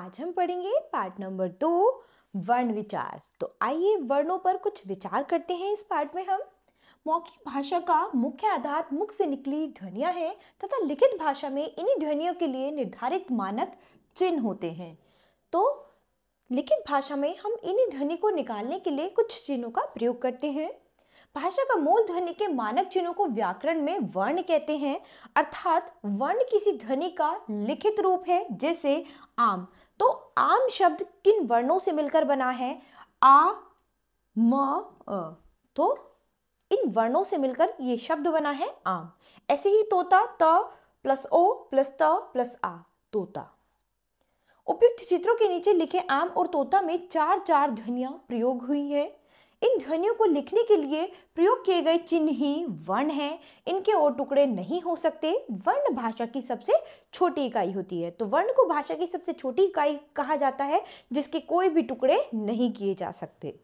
आज हम पढ़ेंगे पार्ट नंबर 2 वर्ण विचार। तो आइए वर्णों पर कुछ विचार करते हैं। इस पार्ट में हम मौखिक भाषा का मुख्य आधार मुख से निकली ध्वनियां हैं तथा लिखित भाषा में इन्हीं ध्वनियों के लिए निर्धारित मानक चिन्ह होते हैं। तो लिखित भाषा में हम इन्हीं ध्वनि को निकालने के लिए कुछ चिन्हों का प्रयोग करते हैं। भाषा का मूल ध्वनि के मानक चिन्हों को व्याकरण में वर्ण कहते हैं, अर्थात वर्ण किसी ध्वनि का लिखित रूप है। जैसे आम, तो आम शब्द किन वर्णों से मिलकर बना है? आ, म, अ। तो इन वर्णों से मिलकर ये शब्द बना है आम। ऐसे ही तोता, त प्लस ओ प्लस त प्लस आ, तोता। उपयुक्त चित्रों के नीचे लिखे आम और तोता में चार चार ध्वनियां प्रयोग हुई है। इन ध्वनियों को लिखने के लिए प्रयोग किए गए चिन्ह ही वर्ण हैं। इनके और टुकड़े नहीं हो सकते। वर्ण भाषा की सबसे छोटी इकाई होती है। तो वर्ण को भाषा की सबसे छोटी इकाई कहा जाता है जिसके कोई भी टुकड़े नहीं किए जा सकते।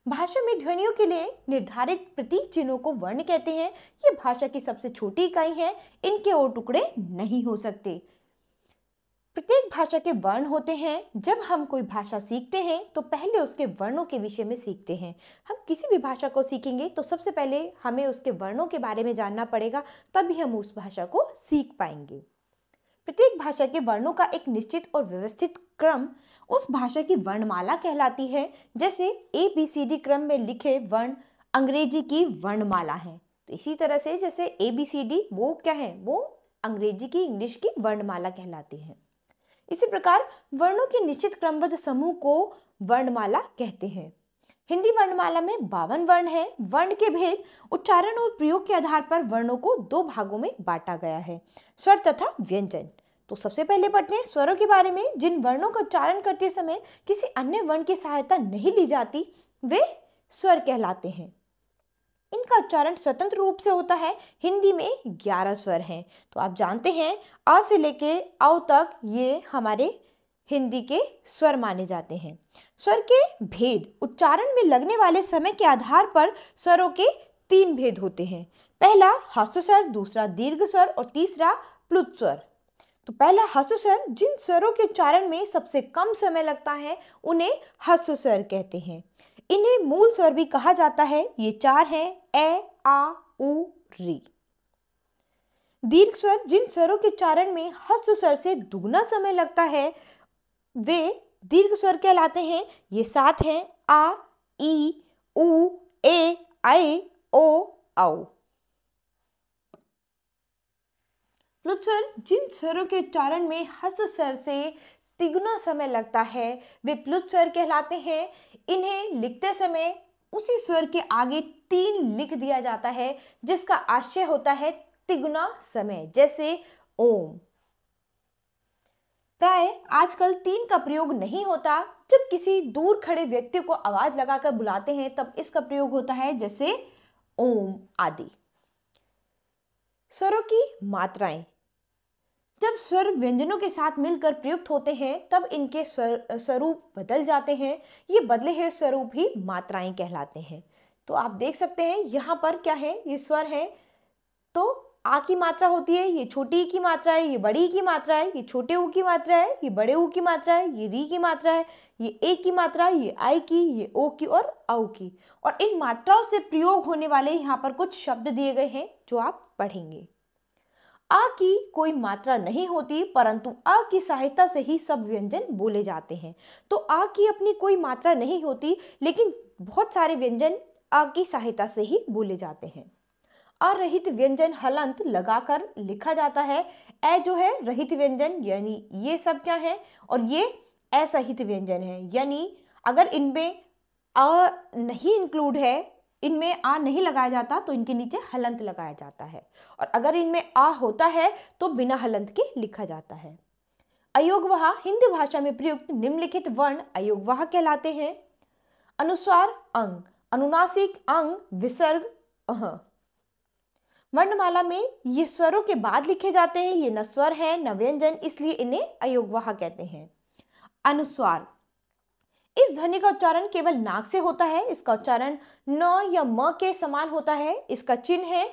भाषा में ध्वनियों के लिए निर्धारित प्रतीक चिन्हों को वर्ण कहते हैं। ये भाषा की सबसे छोटी इकाई है। इनके और टुकड़े नहीं हो सकते। प्रत्येक भाषा के वर्ण होते हैं। जब हम कोई भाषा सीखते हैं तो पहले उसके वर्णों के विषय में सीखते हैं। हम किसी भी भाषा को सीखेंगे तो सबसे पहले हमें उसके वर्णों के बारे में जानना पड़ेगा, तभी हम उस भाषा को सीख पाएंगे। प्रत्येक भाषा के वर्णों का एक निश्चित और व्यवस्थित क्रम उस भाषा की वर्णमाला कहलाती है। जैसे ABCD क्रम में लिखे वर्ण अंग्रेजी की वर्णमाला है। तो इसी तरह से जैसे ABCD वो क्या है, वो अंग्रेजी की, इंग्लिश की वर्णमाला कहलाती है। इसी प्रकार वर्णों के निश्चित क्रमबद्ध समूह को वर्णमाला कहते हैं। हिंदी वर्णमाला में 52 वर्ण हैं। वर्ण के भेद, उच्चारण और प्रयोग के आधार पर वर्णों को 2 भागों में बांटा गया है, स्वर तथा व्यंजन। तो सबसे पहले पढ़ते हैं स्वरों के बारे में। जिन वर्णों का उच्चारण करते समय किसी अन्य वर्ण की सहायता नहीं ली जाती वे स्वर कहलाते हैं। इनका उच्चारण स्वतंत्र रूप से होता है। हिंदी में 11 स्वर हैं। तो आप जानते हैं अ से लेके औ तक ये हमारे हिंदी के स्वर माने जाते हैं। स्वर के भेद, उच्चारण में लगने वाले समय के आधार पर स्वरों के 3 भेद होते हैं। पहला ह्रस्व स्वर, दूसरा दीर्घ स्वर और तीसरा प्लुत स्वर। तो पहला ह्रस्व स्वर, जिन स्वरों के उच्चारण में सबसे कम समय लगता है उन्हें ह्रस्व स्वर कहते हैं। इन्हें मूल स्वर भी कहा जाता है। ये 4 हैं, ए, आ, उ, री। दीर्घ स्वर, जिन स्वरों के उच्चारण में ह्रस्व स्वर से दुगना समय लगता है वे दीर्घ स्वर कहलाते हैं। ये 7 हैं, आ, ई, उ, ए, ऐ, ओ, औ। प्लुत स्वर, जिन स्वरों के उच्चारण में ह्रस्व स्वर से तिगुना समय लगता है वे प्लुत स्वर कहलाते हैं। इन्हें लिखते समय उसी स्वर के आगे 3 लिख दिया जाता है जिसका आशय होता है तिगुना समय। जैसे ओम। प्राय आजकल 3 का प्रयोग नहीं होता। जब किसी दूर खड़े व्यक्ति को आवाज लगाकर बुलाते हैं तब इसका प्रयोग होता है, जैसे ओम आदि। स्वरों की मात्राएं, जब स्वर व्यंजनों के साथ मिलकर प्रयुक्त होते हैं तब इनके स्वरूप बदल जाते हैं। ये बदले हुए स्वरूप ही मात्राएं कहलाते हैं। तो आप देख सकते हैं यहाँ पर क्या है, ये स्वर है। तो आ की मात्रा होती है, ये छोटी ई की मात्रा है, ये बड़ी ई की मात्रा है, ये छोटे ऊ की मात्रा है, ये बड़े ऊ की मात्रा है, ये री की मात्रा है, ये ए की मात्रा, ये आई की, ये ओ की और औ की। और इन मात्राओं से प्रयोग होने वाले यहाँ पर कुछ शब्द दिए गए हैं जो आप पढ़ेंगे। आ की कोई मात्रा नहीं होती, परंतु आ की सहायता से ही सब व्यंजन बोले जाते हैं। तो आ की अपनी कोई मात्रा नहीं होती, लेकिन बहुत सारे व्यंजन आ की सहायता से ही बोले जाते हैं। अरहित व्यंजन हलंत लगाकर लिखा जाता है। ए जो है रहित व्यंजन, यानी ये सब क्या है, और ये असहित व्यंजन है, यानी अगर इनमें अ नहीं इंक्लूड है, इनमें आ नहीं लगाया जाता तो इनके नीचे हलंत लगाया जाता है, और अगर इनमें आ होता है तो बिना हलंत के लिखा जाता है। अयोगवाह, हिंदी भाषा में प्रयुक्त निम्नलिखित वर्ण अयोगवाह कहलाते हैं। अनुस्वार अंग, अनुनासिक अंग, विसर्ग अह। वर्णमाला में ये स्वरों के बाद लिखे जाते हैं। ये न स्वर है न व्यंजन, इसलिए इन्हें अयोगवाह कहते हैं। अनुस्वार, इस ध्वनि का उच्चारण केवल नाक से होता है। इसका उच्चारण न या म के समान होता है। इसका चिन्ह है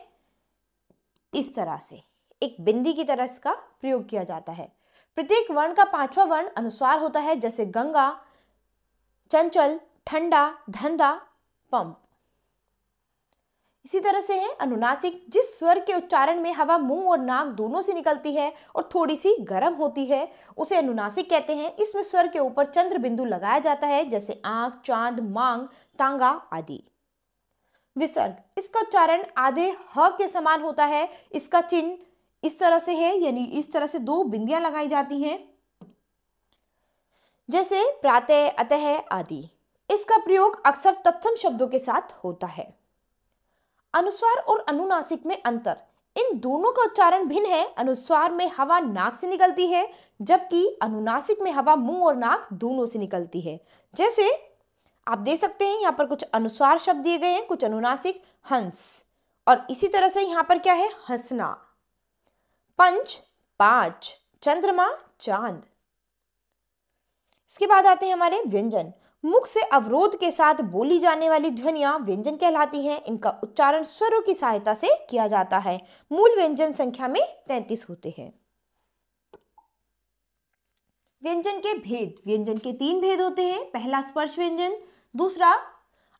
इस तरह से, एक बिंदी की तरह इसका प्रयोग किया जाता है। प्रत्येक वर्ण का पांचवा वर्ण अनुस्वार होता है, जैसे गंगा, चंचल, ठंडा, धंधा, पंप। इसी तरह से है अनुनासिक, जिस स्वर के उच्चारण में हवा मुंह और नाक दोनों से निकलती है और थोड़ी सी गर्म होती है, उसे अनुनासिक कहते हैं। इसमें स्वर के ऊपर चंद्र बिंदु लगाया जाता है, जैसे आंख, चांद, मांग, टांगा आदि। विसर्ग, इसका उच्चारण आधे ह के समान होता है। इसका चिन्ह इस तरह से है, यानी इस तरह से दो बिंदियां लगाई जाती हैं, जैसे प्रातः, अतः आदि। इसका प्रयोग अक्सर तत्सम शब्दों के साथ होता है। अनुस्वार और अनुनासिक में अंतर, इन दोनों का उच्चारण भिन्न है। अनुस्वार में हवा नाक से निकलती है, जबकि अनुनासिक में हवा मुंह और नाक दोनों से निकलती है। जैसे आप देख सकते हैं यहाँ पर कुछ अनुस्वार शब्द दिए गए हैं, कुछ अनुनासिक, हंस, और इसी तरह से यहाँ पर क्या है, हंसना, पंच, पांच, चंद्रमा, चांद। इसके बाद आते हैं हमारे व्यंजन। मुख से अवरोध के साथ बोली जाने वाली ध्वनियां व्यंजन कहलाती हैं। इनका उच्चारण स्वरों की सहायता से किया जाता है। मूल व्यंजन संख्या में 33 होते हैं। व्यंजन के भेद, व्यंजन के 3 भेद होते हैं। पहला स्पर्श व्यंजन, दूसरा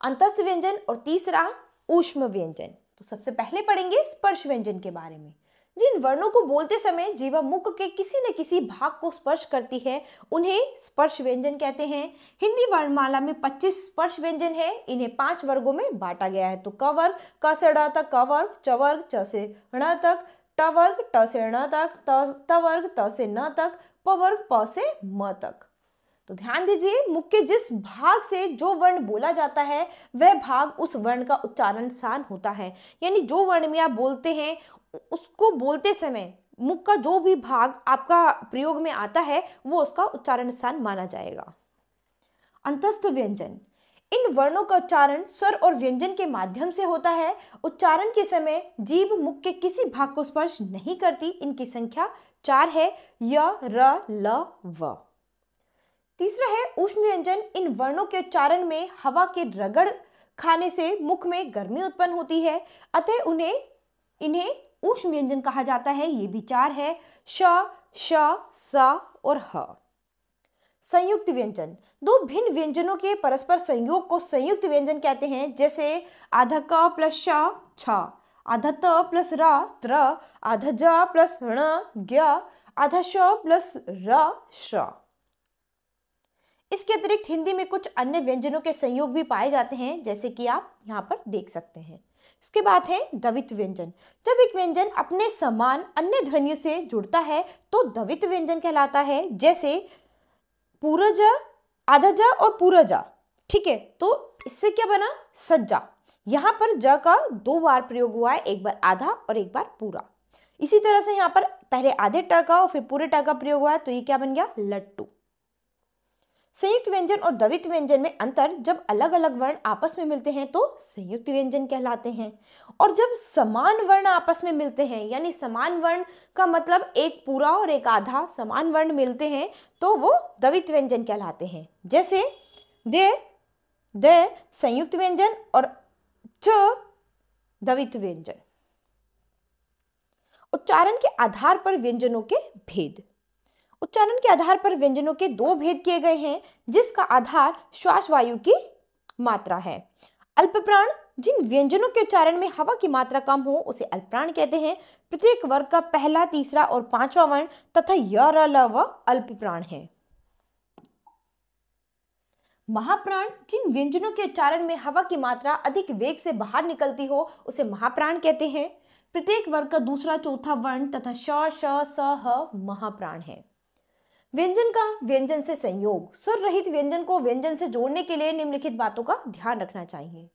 अंतस्थ व्यंजन और तीसरा ऊष्म व्यंजन। तो सबसे पहले पढ़ेंगे स्पर्श व्यंजन के बारे में। जिन वर्णों को बोलते समय जीवा मुख के किसी न किसी भाग को स्पर्श करती है, उन्हें स्पर्श व्यंजन कहते हैं। हिंदी वर्णमाला में 25 स्पर्श व्यंजन है। इन्हें 5 वर्गों में बांटा गया है। तो क वर्ग, क से ड़ तक, क वर्ग, च वर्ग, च से ण तक, ट वर्ग, ट से ण तक, त वर्ग, त से न तक, प वर्ग, प से म तक। तो ध्यान दीजिए, मुख के जिस भाग से जो वर्ण बोला जाता है, वह भाग उस वर्ण का उच्चारण स्थान होता है। यानी जो वर्ण में आप बोलते हैं, उसको बोलते समय मुख का जो भी भाग आपका प्रयोग में आता है, वो उसका उच्चारण स्थान माना जाएगा। अंतस्थ व्यंजन, इन वर्णों का उच्चारण स्वर और व्यंजन के माध्यम से होता है। उच्चारण के समय जीभ मुख के किसी भाग को स्पर्श नहीं करती। इनकी संख्या 4 है, य, र, ल, व। तीसरा है ऊष्म व्यंजन। इन वर्णों के उच्चारण में हवा के रगड़ खाने से मुख में गर्मी उत्पन्न होती है, अतः इन्हें ऊष्म व्यंजन कहा जाता है। ये भी 4 है, श, श, स और ह। संयुक्त व्यंजन, दो भिन्न व्यंजनों के परस्पर संयोग को संयुक्त व्यंजन कहते हैं। जैसे आधा क प्लस श, छ, आधा त प्लस र, त्र, आधा ज प्लस ण, ज्ञ, आधा श प्लस र, श्र। इसके अतिरिक्त हिंदी में कुछ अन्य व्यंजनों के संयोग भी पाए जाते हैं, जैसे कि आप यहाँ पर देख सकते हैं। इसके बाद है द्वित्व व्यंजन। जब एक व्यंजन अपने समान अन्य ध्वनियों से जुड़ता है तो द्वित्व व्यंजन कहलाता है। जैसे पूरज, आधा जा और पूरजा। ठीक है, तो इससे क्या बना, सज्जा। यहाँ पर ज का 2 बार प्रयोग हुआ है, एक बार आधा और एक बार पूरा। इसी तरह से यहाँ पर पहले आधे ट का और फिर पूरे ट का प्रयोग हुआ है, तो ये क्या बन गया, लट्टू। संयुक्त व्यंजन और द्वित्व व्यंजन में अंतर, जब अलग अलग वर्ण आपस में मिलते हैं तो संयुक्त व्यंजन कहलाते हैं, और जब समान वर्ण आपस में मिलते हैं, यानी समान वर्ण का मतलब एक पूरा और एक आधा समान वर्ण मिलते हैं, तो वो द्वित्व व्यंजन कहलाते हैं। जैसे दे, द संयुक्त व्यंजन और च द्वित्व व्यंजन। उच्चारण के आधार पर व्यंजनों के भेद। उच्चारण के आधार पर व्यंजनों के 2 भेद किए गए हैं, जिसका आधार श्वास वायु की मात्रा है। अल्पप्राण, जिन व्यंजनों के उच्चारण में हवा की मात्रा कम हो उसे अल्पप्राण कहते हैं। प्रत्येक वर्ग का पहला, तीसरा और 5वां वर्ण तथा य, र, ल, व अल्पप्राण है। महाप्राण, जिन व्यंजनों के उच्चारण में हवा की मात्रा अधिक वेग से बाहर निकलती हो उसे महाप्राण कहते हैं। प्रत्येक वर्ग का दूसरा, चौथा वर्ण तथा श, श, स, ह महाप्राण है। व्यंजन का व्यंजन से संयोग। स्वर रहित व्यंजन को व्यंजन से जोड़ने के लिए निम्नलिखित बातों का ध्यान रखना चाहिए।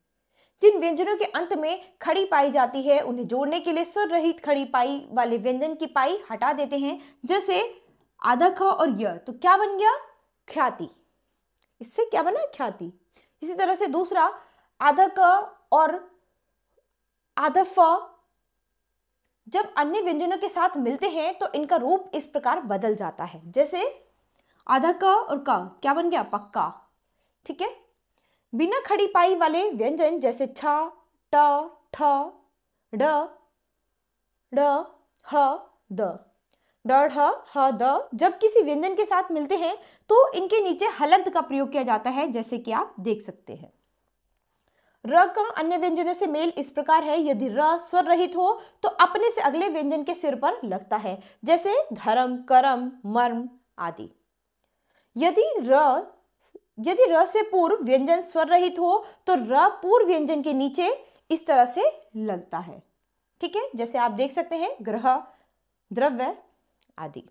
जिन व्यंजनों के अंत में खड़ी पाई जाती है, उन्हें जोड़ने के लिए स्वर रहित खड़ी पाई वाले व्यंजन की पाई हटा देते हैं। जैसे आधा ख और य, तो क्या बन गया, ख्याति। इससे क्या बना, ख्याति। इसी तरह से दूसरा आधा क और आधा फ जब अन्य व्यंजनों के साथ मिलते हैं तो इनका रूप इस प्रकार बदल जाता है। जैसे आधा क और क क्या बन गया, पक्का। ठीक है, बिना खड़ी पाई वाले व्यंजन जैसे छ, ट, ठ, ड, ड, ह, द। ड, ढ, ह, द जब किसी व्यंजन के साथ मिलते हैं तो इनके नीचे हलंत का प्रयोग किया जाता है, जैसे कि आप देख सकते हैं। र का अन्य व्यंजनों से मेल इस प्रकार है, यदि र स्वर रहित हो तो अपने से अगले व्यंजन के सिर पर लगता है, जैसे धर्म, करम, मर्म आदि। यदि र से पूर्व व्यंजन स्वर रहित हो तो र पूर्व व्यंजन के नीचे इस तरह से लगता है। ठीक है, जैसे आप देख सकते हैं ग्रह, द्रव्य आदि।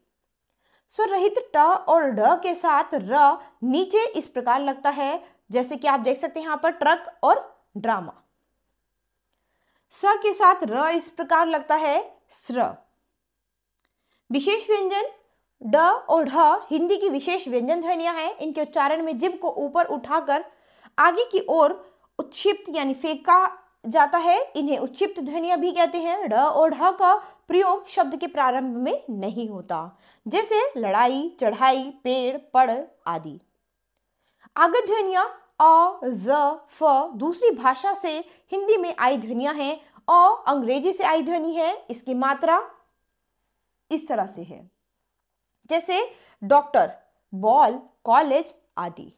स्वर रहित ट और ड के साथ र नीचे इस प्रकार लगता है, जैसे कि आप देख सकते हैं यहाँ पर ट्रक और ड्रामा। स के साथ र इस प्रकार लगता है, स्र। विशेष व्यंजन ड और ढ हिंदी की विशेष व्यंजन ध्वनियां हैं। इनके उच्चारण में जिभ को ऊपर उठाकर आगे की ओर उत्क्षिप्त यानी फेंका जाता है। इन्हें उत्क्षिप्त ध्वनियां भी कहते हैं। ड और ढ का प्रयोग शब्द के प्रारंभ में नहीं होता, जैसे लड़ाई, चढ़ाई, पेड़, पड़ आदि। आगत ध्वनियां अ, ज, फ दूसरी भाषा से हिंदी में आई ध्वनियां हैं। अ अंग्रेजी से आई ध्वनि है। इसकी मात्रा इस तरह से है, जैसे डॉक्टर, बॉल, कॉलेज आदि।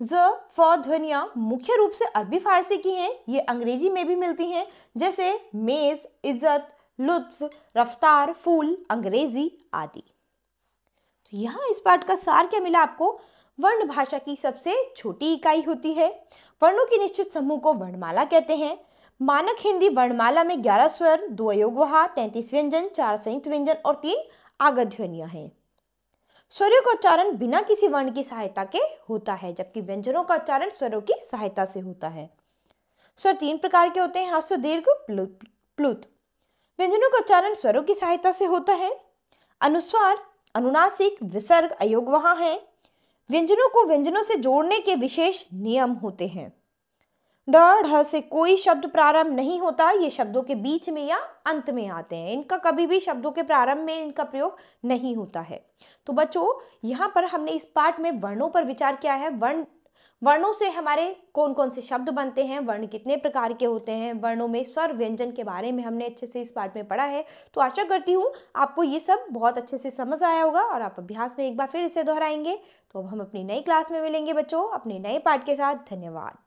ज, फ ध्वनियां मुख्य रूप से अरबी फारसी की हैं। ये अंग्रेजी में भी मिलती हैं, जैसे मेज, इज्जत, लुत्फ, रफ्तार, फूल अंग्रेजी आदि। तो यहाँ इस पाठ का सार क्या मिला आपको? वर्ण भाषा की सबसे छोटी इकाई होती है। वर्णों की निश्चित समूह को वर्णमाला कहते हैं। मानक हिंदी वर्णमाला में 11 स्वर, 2 अयोगवाह, 33 व्यंजन, 4 संयुक्त व्यंजन और 3 आगत ध्वनियां हैं। स्वरों का उच्चारण बिना किसी वर्ण की सहायता के होता है, जबकि व्यंजनों का उच्चारण स्वरों की सहायता से होता है। स्वर 3 प्रकार के होते हैं, ह्रस्व, दीर्घ, प्लुत। व्यंजनों का उच्चारण स्वरों की सहायता से होता है। अनुस्वार, अनुनासिक, विसर्ग, अयोगवाह हैं। व्यंजनों को व्यंजनों से जोड़ने के विशेष नियम होते हैं। ड, ढ से कोई शब्द प्रारंभ नहीं होता। ये शब्दों के बीच में या अंत में आते हैं। इनका कभी भी शब्दों के प्रारंभ में इनका प्रयोग नहीं होता है। तो बच्चों, यहाँ पर हमने इस पाठ में वर्णों पर विचार किया है। वर्णों से हमारे कौन कौन से शब्द बनते हैं, वर्ण कितने प्रकार के होते हैं, वर्णों में स्वर व्यंजन के बारे में हमने अच्छे से इस पाठ में पढ़ा है। तो आशा करती हूँ आपको ये सब बहुत अच्छे से समझ आया होगा और आप अभ्यास में एक बार फिर इसे दोहराएंगे। तो अब हम अपनी नई क्लास में मिलेंगे बच्चों, अपने नए पाठ के साथ। धन्यवाद।